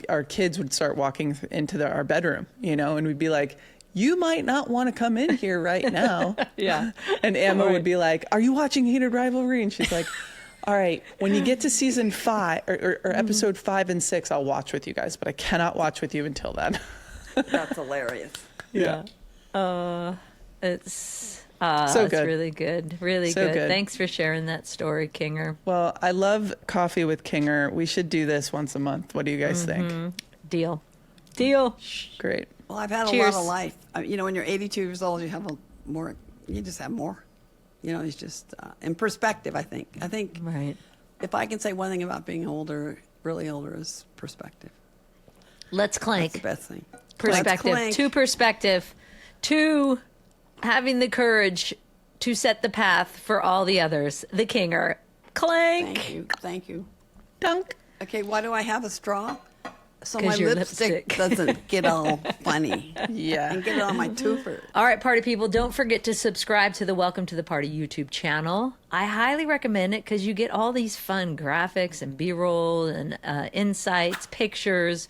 our kids would start walking into our bedroom, and we'd be like, "You might not want to come in here right now." Yeah. And Emma would be like, "Are you watching Heated Rivalry?" And she's like, "All right, when you get to season 5 or episode 5 and 6, I'll watch with you guys, but I cannot watch with you until then." That's hilarious. Yeah. It's So it's good. really good. Really So good. good. Thanks for sharing that story, Kinger. Well, I love Coffee with Kinger. We should do this once a month. What do you guys think? Deal. Great. Well, I've had Cheers. a lot of life. When you're 82 years old, you have more. You just have more. It's just in perspective. I think. Right. If I can say one thing about being older, really older, is perspective. Let's clank. That's the best thing. Perspective. Clank. To perspective. To having the courage to set the path for all the others. The Kinger. Clank. Thank you. Dunk. Okay, why do I have a straw? So 'Cause my your lipstick lipstick. doesn't get all funny. Yeah. And get it on my twofer. All right, party people, don't forget to subscribe to the Welcome to the Party YouTube channel. I highly recommend it because you get all these fun graphics and B-roll and insights, pictures,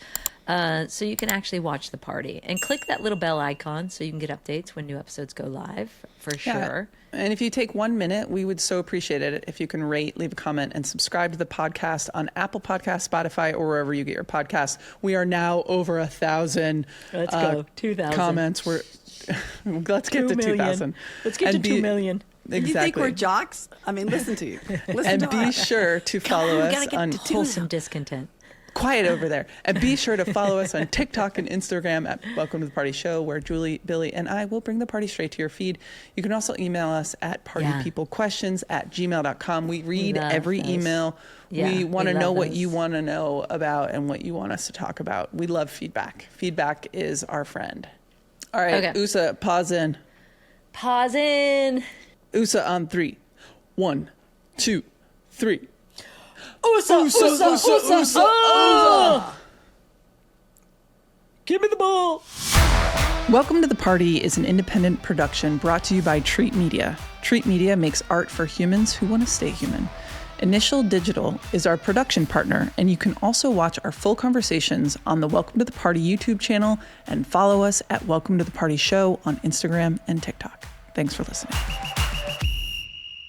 So you can actually watch the party and click that little bell icon so you can get updates when new episodes go live for sure. And if you take 1 minute, we would so appreciate it if you can rate, leave a comment, and subscribe to the podcast on Apple Podcasts, Spotify, or wherever you get your podcasts. We are now over 1,000. Let's go. 2,000 comments. Let's get to 2,000. Let's get to 2 million. Exactly. You think we're jocks? I mean, listen to you. Listen And to be us. sure to follow us on Wholesome discontent. Quiet over there. And be sure to follow us on TikTok and Instagram at Welcome to the Party Show, where Julie, Billy, and I will bring the party straight to your feed. You can also email us at partypeoplequestions@gmail.com. We read every email. Yeah, we want to we know love what those. you want to know about and what you want us to talk about. We love feedback. Feedback is our friend. All right, Okay. USA, pause in. Pause in. USA on 3. 1, 2, 3. USA. Give me the ball. Welcome to the Party is an independent production brought to you by Treat Media. Treat Media makes art for humans who want to stay human. Initial Digital is our production partner, and you can also watch our full conversations on the Welcome to the Party YouTube channel and follow us at Welcome to the Party Show on Instagram and TikTok. Thanks for listening.